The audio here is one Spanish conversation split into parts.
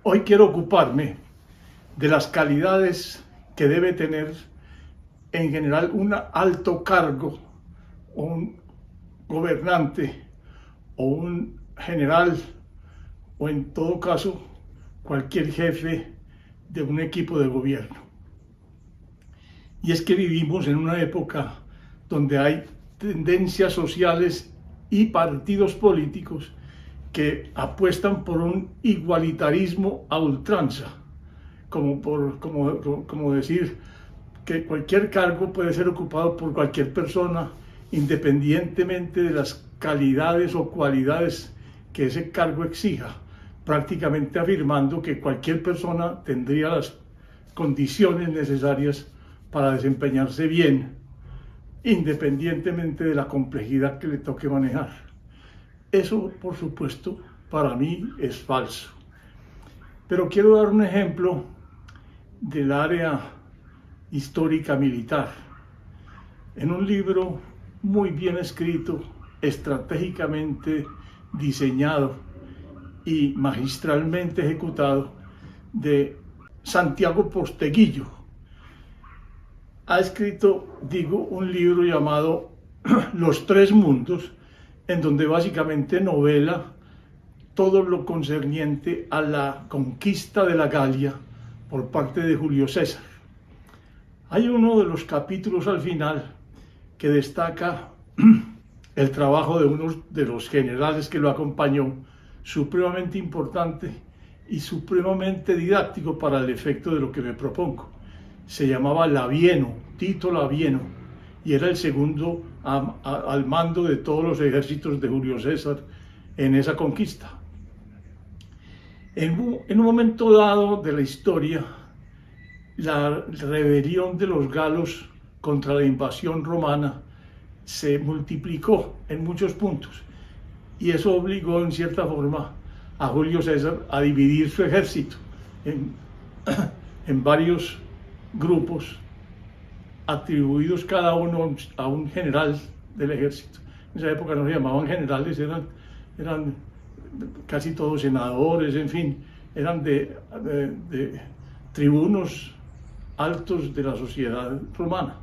Hoy quiero ocuparme de las calidades que debe tener en general un alto cargo o un gobernante o un general o en todo caso cualquier jefe de un equipo de gobierno. Y es que vivimos en una época donde hay tendencias sociales y partidos políticos que apuestan por un igualitarismo a ultranza, como decir que cualquier cargo puede ser ocupado por cualquier persona, independientemente de las calidades o cualidades que ese cargo exija, prácticamente afirmando que cualquier persona tendría las condiciones necesarias para desempeñarse bien, independientemente de la complejidad que le toque manejar. Eso, por supuesto, para mí es falso. Pero quiero dar un ejemplo del área histórica militar. En un libro muy bien escrito, estratégicamente diseñado y magistralmente ejecutado de Santiago Posteguillo, ha escrito, un libro llamado Los Tres Mundos, en donde básicamente novela todo lo concerniente a la conquista de la Galia por parte de Julio César. Hay uno de los capítulos al final que destaca el trabajo de uno de los generales que lo acompañó, supremamente importante y supremamente didáctico para el efecto de lo que me propongo. Se llamaba Labieno, Tito Labieno, y era el segundo al mando de todos los ejércitos de Julio César en esa conquista. En un momento dado de la historia, la rebelión de los galos contra la invasión romana se multiplicó en muchos puntos, y eso obligó en cierta forma a Julio César a dividir su ejército en varios grupos, atribuidos cada uno a un general del ejército. En esa época no se llamaban generales, eran casi todos senadores, en fin, eran de tribunos altos de la sociedad romana.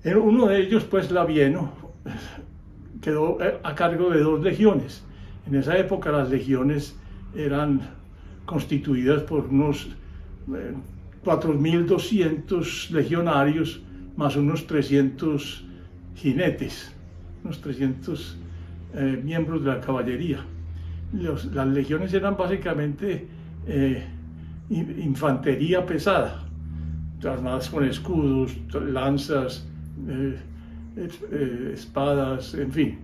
Uno de ellos, pues Labieno, quedó a cargo de 2 legiones. En esa época las legiones eran constituidas por unos 4.200 legionarios más unos 300 jinetes, unos 300 miembros de la caballería. Las legiones eran básicamente infantería pesada, armadas con escudos, lanzas, espadas, en fin.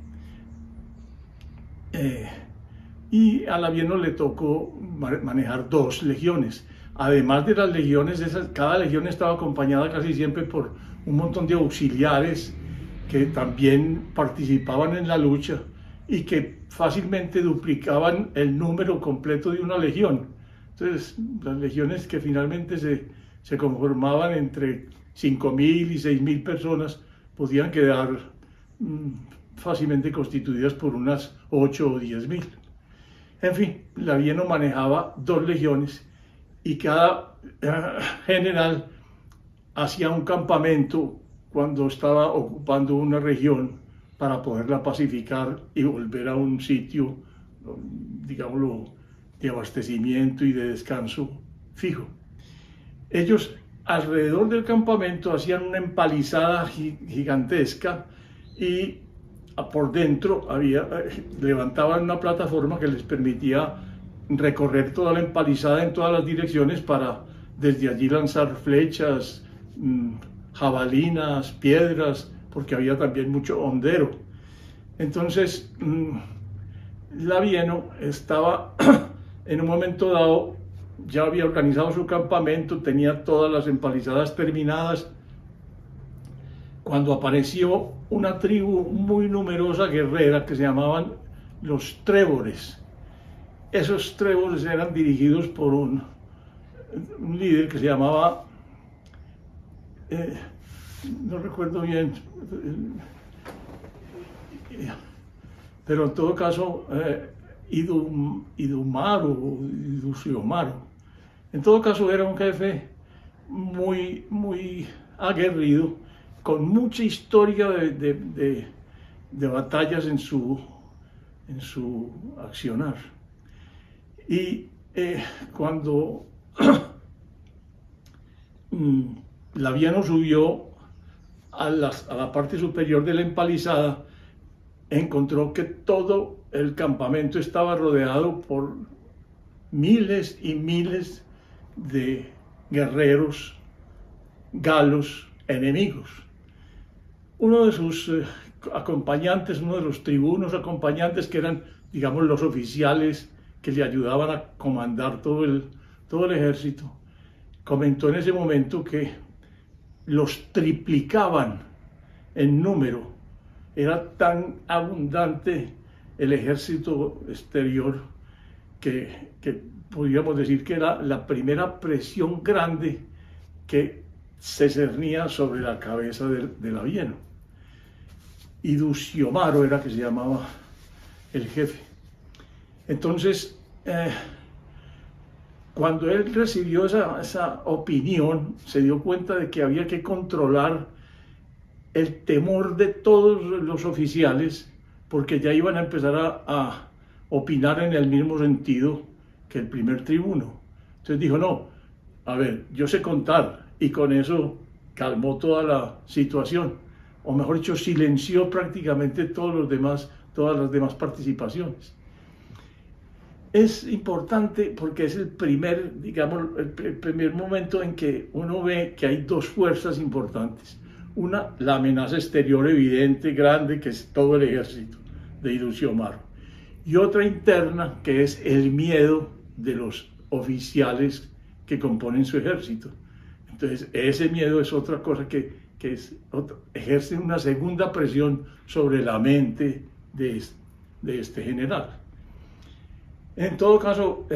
Y a Labieno le tocó manejar 2 legiones. Además de las legiones, cada legión estaba acompañada casi siempre por un montón de auxiliares que también participaban en la lucha y que fácilmente duplicaban el número completo de una legión. Entonces, las legiones que finalmente se conformaban entre 5.000 y 6.000 personas podían quedar fácilmente constituidas por unas 8 o 10.000. En fin, Labieno manejaba 2 legiones y cada general hacía un campamento cuando estaba ocupando una región para poderla pacificar y volver a un sitio, digámoslo, de abastecimiento y de descanso fijo. Ellos alrededor del campamento hacían una empalizada gigantesca y por dentro levantaban una plataforma que les permitía recorrer toda la empalizada en todas las direcciones para desde allí lanzar flechas, jabalinas, piedras, porque había también mucho hondero. Entonces, Labieno estaba en un momento dado, ya había organizado su campamento, tenía todas las empalizadas terminadas, cuando apareció una tribu muy numerosa guerrera que se llamaban los trébores. Esos trébores eran dirigidos por un líder que se llamaba, no recuerdo bien, pero en todo caso Iduxiomaro. En todo caso, era un jefe muy aguerrido, con mucha historia de batallas en su accionar. Y cuando Labieno subió a la parte superior de la empalizada, encontró que todo el campamento estaba rodeado por miles y miles de guerreros galos enemigos. Uno de sus acompañantes, uno de los tribunos acompañantes, que eran, digamos, los oficiales que le ayudaban a comandar todo el ejército, comentó en ese momento que los triplicaban en número. Era tan abundante el ejército exterior que podríamos decir que era la primera presión grande que se cernía sobre la cabeza de Labieno. Iduxiomaro era que se llamaba el jefe. Entonces, cuando él recibió esa opinión, se dio cuenta de que había que controlar el temor de todos los oficiales, porque ya iban a empezar a opinar en el mismo sentido que el primer tribuno. Entonces dijo, no, a ver, yo sé contar, y con eso calmó toda la situación, o mejor dicho, silenció prácticamente todas las demás participaciones. Es importante porque es el primer momento en que uno ve que hay dos fuerzas importantes. Una, la amenaza exterior evidente, grande, que es todo el ejército de Iduxiomaro. Y otra interna, que es el miedo de los oficiales que componen su ejército. Entonces, ese miedo es otra cosa que ejerce una segunda presión sobre la mente de este general. En todo caso,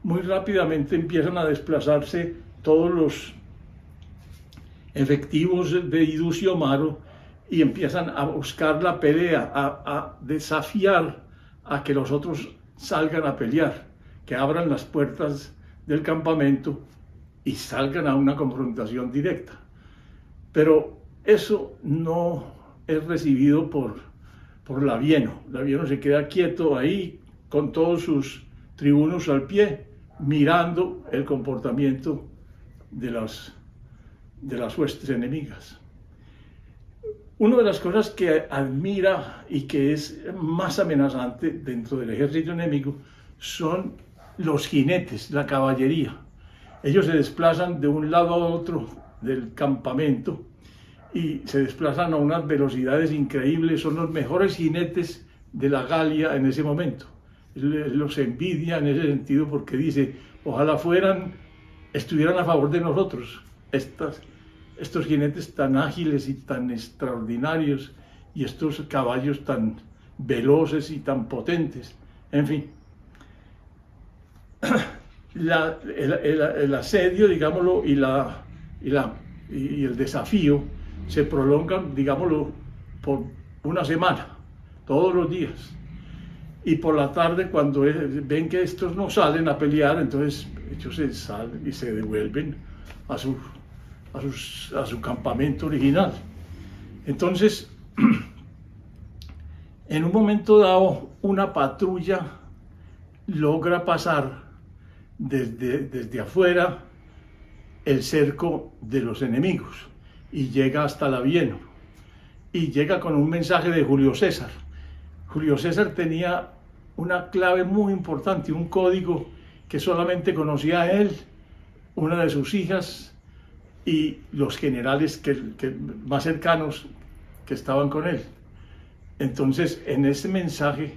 muy rápidamente empiezan a desplazarse todos los efectivos de Iduxiomaro y empiezan a buscar la pelea, a desafiar a que los otros salgan a pelear, que abran las puertas del campamento y salgan a una confrontación directa. Pero eso no es recibido por Labieno. Labieno se queda quieto ahí con todos sus tribunos al pie, mirando el comportamiento de las huestes enemigas. Una de las cosas que admira y que es más amenazante dentro del ejército enemigo son los jinetes, la caballería. Ellos se desplazan de un lado a otro del campamento y se desplazan a unas velocidades increíbles. Son los mejores jinetes de la Galia en ese momento. Él los envidia en ese sentido porque dice, ojalá estuvieran a favor de nosotros estos jinetes tan ágiles y tan extraordinarios y estos caballos tan veloces y tan potentes. En fin, el asedio, digámoslo, y el desafío se prolongan, digámoslo, por una semana, todos los días. Y por la tarde, cuando ven que estos no salen a pelear, entonces ellos se salen y se devuelven a su campamento original. Entonces, en un momento dado, una patrulla logra pasar desde afuera el cerco de los enemigos y llega hasta Labieno y llega con un mensaje de Julio César. Julio César tenía una clave muy importante, un código que solamente conocía él, una de sus hijas y los generales más cercanos que estaban con él. Entonces, en ese mensaje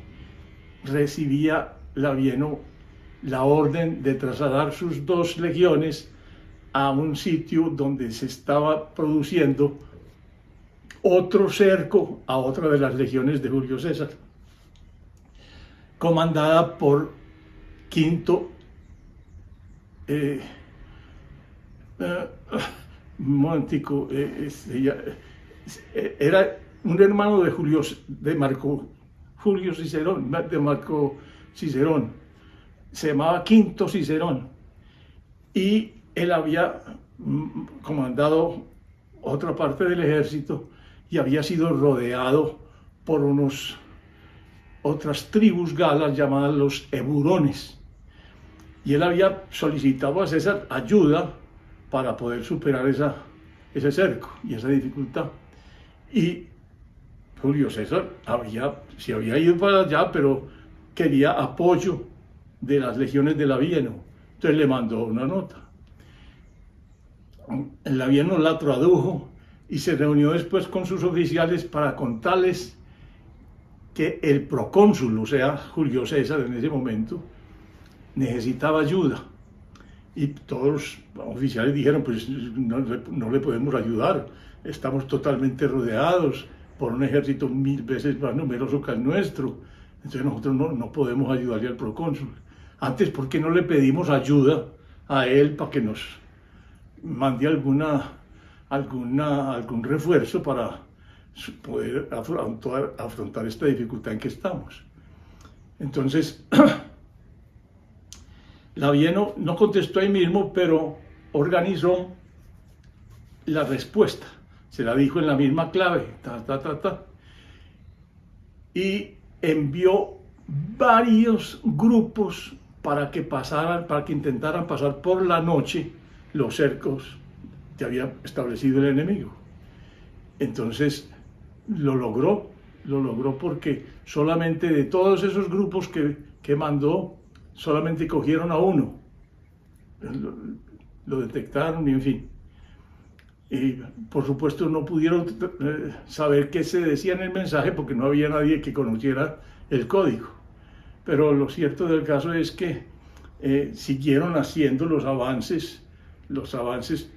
recibía Labieno la orden de trasladar sus 2 legiones a un sitio donde se estaba produciendo otro cerco a otra de las legiones de Julio César, comandada por Quinto era un hermano de Marco Julio Cicerón, de Marco Cicerón, se llamaba Quinto Cicerón, y él había comandado otra parte del ejército y había sido rodeado por otras tribus galas llamadas los eburones, y él había solicitado a César ayuda para poder superar ese cerco y esa dificultad. Y Julio César se había ido para allá, pero quería apoyo de las legiones de Labieno, entonces le mandó una nota. El Labieno la tradujo y se reunió después con sus oficiales para contarles que el procónsul, o sea, Julio César en ese momento, necesitaba ayuda. Y todos los oficiales dijeron, pues no le podemos ayudar, estamos totalmente rodeados por un ejército 1000 veces más numeroso que el nuestro, entonces nosotros no podemos ayudarle al procónsul. Antes, ¿por qué no le pedimos ayuda a él para que nos mande algún refuerzo para poder afrontar esta dificultad en que estamos? Entonces, Labieno no contestó ahí mismo, pero organizó la respuesta. Se la dijo en la misma clave, y envió varios grupos para que intentaran pasar por la noche los cercos que había establecido el enemigo. Entonces lo logró porque solamente de todos esos grupos que mandó, solamente cogieron a uno, lo detectaron y en fin. Y por supuesto no pudieron saber qué se decía en el mensaje porque no había nadie que conociera el código. Pero lo cierto del caso es que siguieron haciendo los avances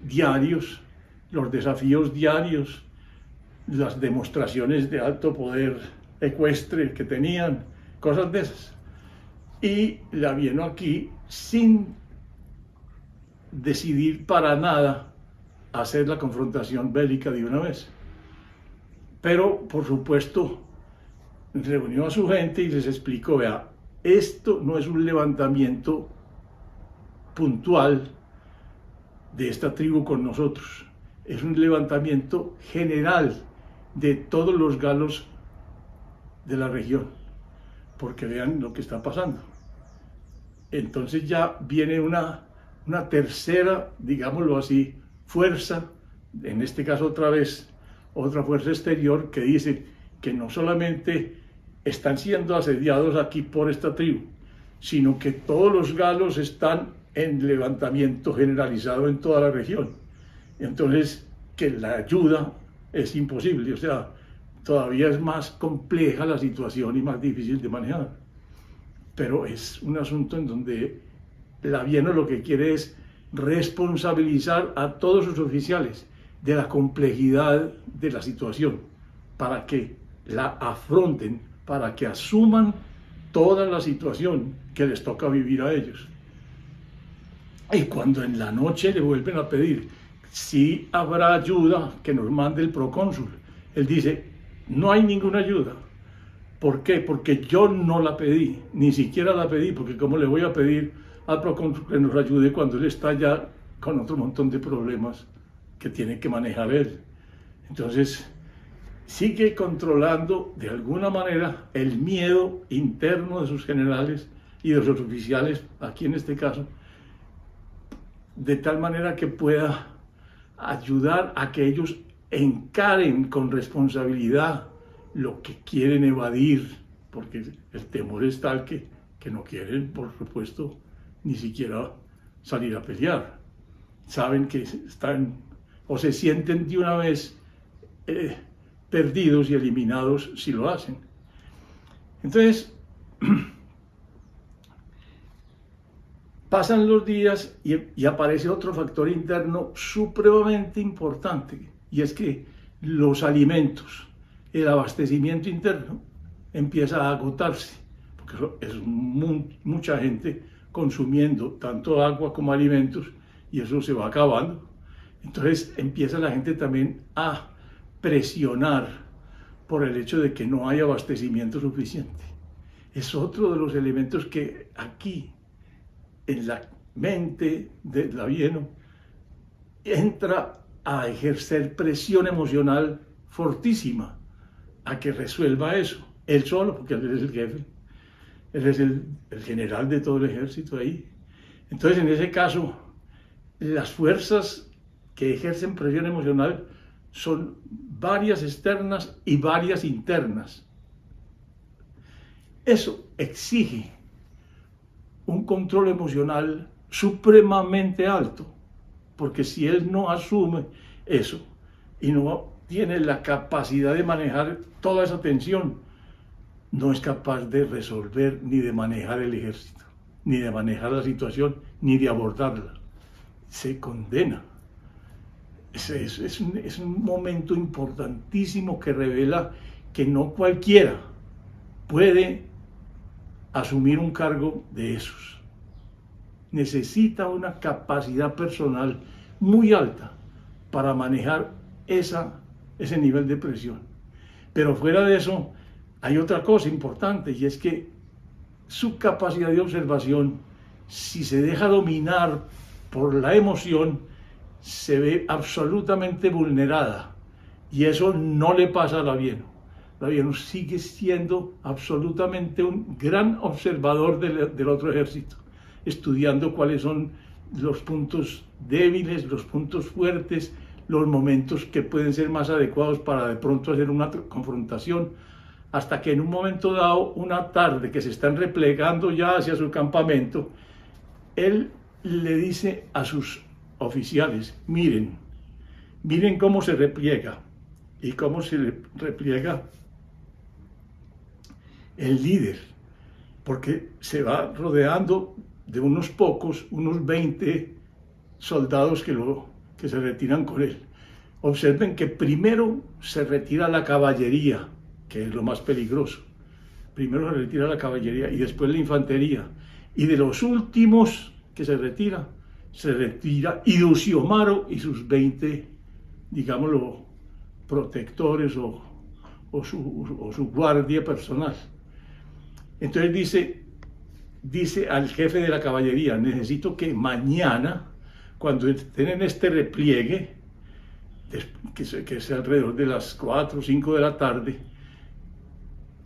diarios, los desafíos diarios, las demostraciones de alto poder ecuestre que tenían, cosas de esas. Y Labieno aquí, sin decidir para nada hacer la confrontación bélica de una vez. Pero, por supuesto, reunió a su gente y les explicó, vea, esto no es un levantamiento puntual de esta tribu con nosotros, es un levantamiento general de todos los galos de la región, porque vean lo que está pasando. Entonces ya viene una tercera, digámoslo así, fuerza, en este caso otra vez, otra fuerza exterior que dice que no solamente están siendo asediados aquí por esta tribu, sino que todos los galos están en levantamiento generalizado en toda la región. Entonces, que la ayuda es imposible, o sea, todavía es más compleja la situación y más difícil de manejar. Pero es un asunto en donde Labieno lo que quiere es responsabilizar a todos sus oficiales de la complejidad de la situación, para que la afronten, para que asuman toda la situación que les toca vivir a ellos. Y cuando en la noche le vuelven a pedir si habrá ayuda que nos mande el procónsul, él dice, no hay ninguna ayuda. ¿Por qué? Porque yo no la pedí, ni siquiera la pedí, porque ¿cómo le voy a pedir al procónsul que nos ayude cuando él está ya con otro montón de problemas que tiene que manejar él? Entonces, sigue controlando de alguna manera el miedo interno de sus generales y de sus oficiales, aquí en este caso, de tal manera que pueda ayudar a que ellos encaren con responsabilidad lo que quieren evadir, porque el temor es tal que no quieren, por supuesto, ni siquiera salir a pelear. Saben que están o se sienten de una vez perdidos y eliminados si lo hacen. Entonces, pasan los días y aparece otro factor interno supremamente importante, y es que los alimentos, el abastecimiento interno empieza a agotarse, porque es mucha gente consumiendo tanto agua como alimentos y eso se va acabando. Entonces empieza la gente también a presionar por el hecho de que no hay abastecimiento suficiente. Es otro de los elementos que aquí, en la mente del labieno, entra a ejercer presión emocional fortísima a que resuelva eso. Él solo, porque él es el jefe, él es el general de todo el ejército ahí. Entonces, en ese caso, las fuerzas que ejercen presión emocional son varias externas y varias internas. Eso exige un control emocional supremamente alto, porque si él no asume eso y no tiene la capacidad de manejar toda esa tensión, no es capaz de resolver ni de manejar el ejército, ni de manejar la situación, ni de abordarla. Se condena. Es un momento importantísimo que revela que no cualquiera puede asumir un cargo de esos. Necesita una capacidad personal muy alta para manejar ese nivel de presión. Pero fuera de eso, hay otra cosa importante, y es que su capacidad de observación, si se deja dominar por la emoción, se ve absolutamente vulnerada, y eso no le pasa al labieno. El labieno sigue siendo absolutamente un gran observador del otro ejército, estudiando cuáles son los puntos débiles, los puntos fuertes, los momentos que pueden ser más adecuados para de pronto hacer una confrontación, hasta que en un momento dado, una tarde que se están replegando ya hacia su campamento, él le dice a sus oficiales: miren cómo se repliega y cómo se repliega el líder, porque se va rodeando de unos pocos, unos 20 soldados que se retiran con él. Observen que primero se retira la caballería, que es lo más peligroso. Primero se retira la caballería y después la infantería. Y de los últimos que se retira Iducíomaro y sus 20, digámoslo, protectores o su guardia personal. Entonces dice al jefe de la caballería: necesito que mañana, cuando estén en este repliegue, que sea alrededor de las 4 o 5 de la tarde,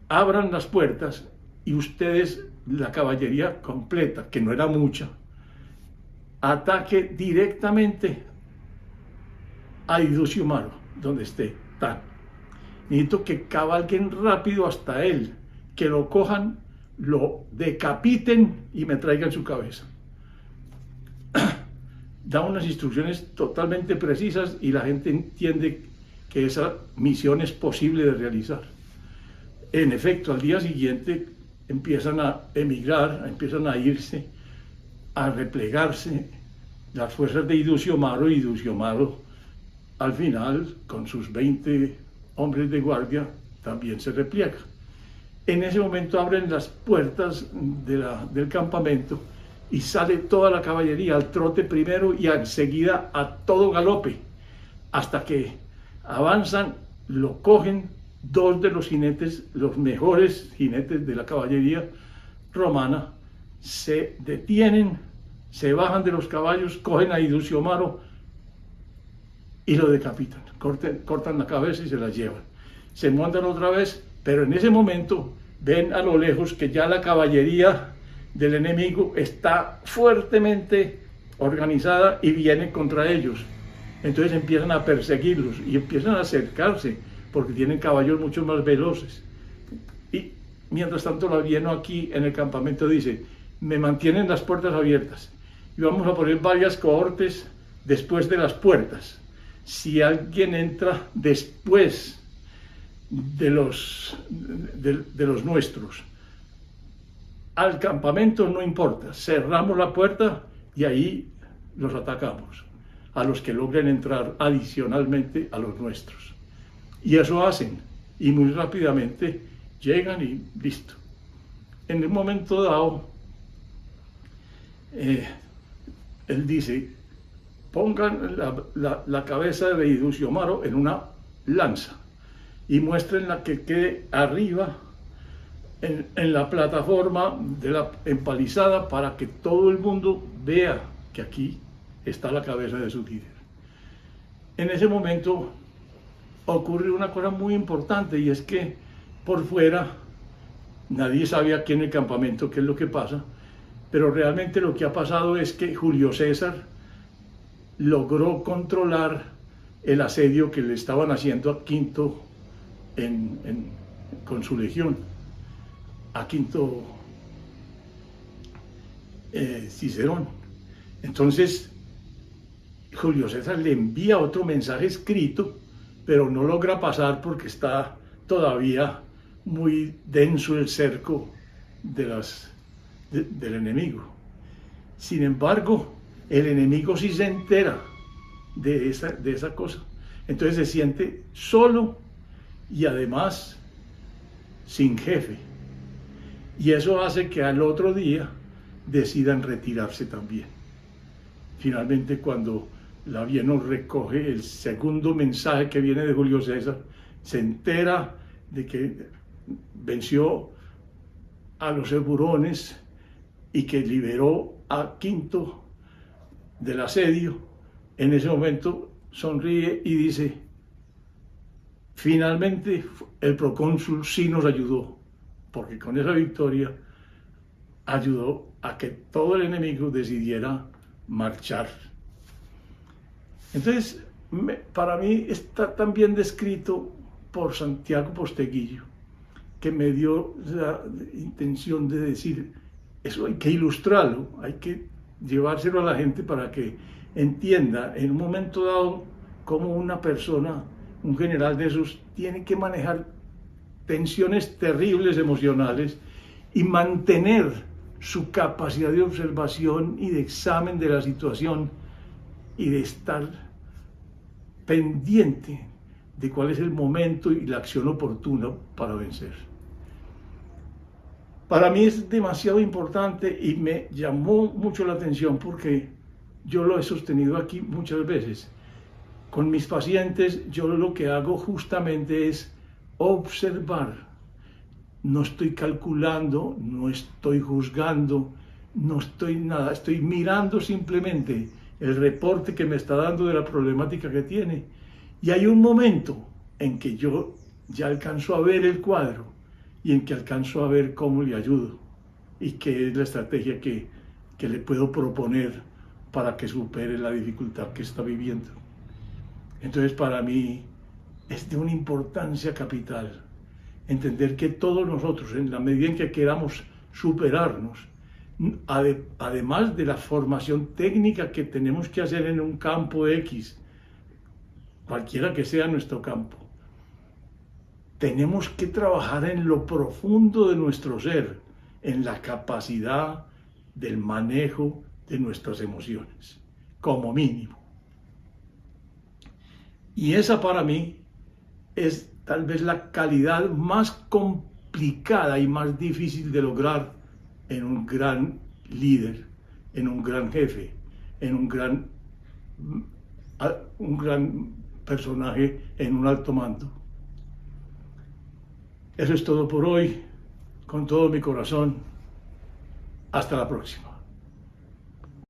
abran las puertas y ustedes, la caballería completa, que no era mucha, ataque directamente a Iducíomaro, donde esté. Necesito que cabalguen rápido hasta él, que lo cojan, lo decapiten y me traigan su cabeza. Da unas instrucciones totalmente precisas y la gente entiende que esa misión es posible de realizar. En efecto, al día siguiente empiezan a emigrar, empiezan a irse, a replegarse las fuerzas de Iducíomaro, y Iducíomaro al final, con sus 20 hombres de guardia, también se repliega. En ese momento abren las puertas del campamento y sale toda la caballería al trote primero y enseguida a todo galope, hasta que avanzan, lo cogen 2 de los jinetes, los mejores jinetes de la caballería romana, se detienen, se bajan de los caballos, cogen a Iducíomaro y lo decapitan, cortan la cabeza y se la llevan. Se montan otra vez, pero en ese momento ven a lo lejos que ya la caballería del enemigo está fuertemente organizada y viene contra ellos. Entonces empiezan a perseguirlos y empiezan a acercarse, porque tienen caballos mucho más veloces. Y mientras tanto, el labieno aquí en el campamento dice: me mantienen las puertas abiertas y vamos a poner varias cohortes después de las puertas. Si alguien entra después de los nuestros al campamento, no importa, cerramos la puerta y ahí los atacamos, a los que logren entrar adicionalmente a los nuestros. Y eso hacen, y muy rápidamente llegan y listo. En un momento dado, él dice: pongan la cabeza de Iducíomaro en una lanza y muéstrenla que quede arriba en la plataforma de la empalizada para que todo el mundo vea que aquí está la cabeza de su líder. En ese momento ocurrió una cosa muy importante, y es que por fuera nadie sabe aquí en el campamento qué es lo que pasa, pero realmente lo que ha pasado es que Julio César logró controlar el asedio que le estaban haciendo a Quinto con su legión, a Quinto Cicerón. Entonces Julio César le envía otro mensaje escrito, pero no logra pasar porque está todavía muy denso el cerco del enemigo. Sin embargo, el enemigo sí se entera de esa cosa. Entonces se siente solo y además sin jefe. Y eso hace que al otro día decidan retirarse también. Finalmente, cuando Labieno recoge el segundo mensaje que viene de Julio César, se entera de que venció a los eburones y que liberó a Quinto del asedio. En ese momento sonríe y dice: finalmente el procónsul sí nos ayudó, porque con esa victoria ayudó a que todo el enemigo decidiera marchar. Entonces, para mí está también descrito por Santiago Posteguillo, que me dio la intención de decir, eso hay que ilustrarlo, hay que llevárselo a la gente para que entienda en un momento dado cómo una persona, un general de esos, tiene que manejar tensiones terribles emocionales y mantener su capacidad de observación y de examen de la situación y de estar pendiente de cuál es el momento y la acción oportuna para vencer. Para mí es demasiado importante y me llamó mucho la atención porque yo lo he sostenido aquí muchas veces. Con mis pacientes yo lo que hago justamente es observar. No estoy calculando, no estoy juzgando, no estoy nada, estoy mirando simplemente el reporte que me está dando de la problemática que tiene. Y hay un momento en que yo ya alcanzo a ver el cuadro y en que alcanzo a ver cómo le ayudo y qué es la estrategia que le puedo proponer para que supere la dificultad que está viviendo. Entonces, para mí es de una importancia capital entender que todos nosotros, en la medida en que queramos superarnos, además de la formación técnica que tenemos que hacer en un campo X, cualquiera que sea nuestro campo, tenemos que trabajar en lo profundo de nuestro ser, en la capacidad del manejo de nuestras emociones, como mínimo. Y esa para mí es tal vez la calidad más complicada y más difícil de lograr en un gran líder, en un gran jefe, en un gran personaje en un alto mando. Eso es todo por hoy, con todo mi corazón. Hasta la próxima.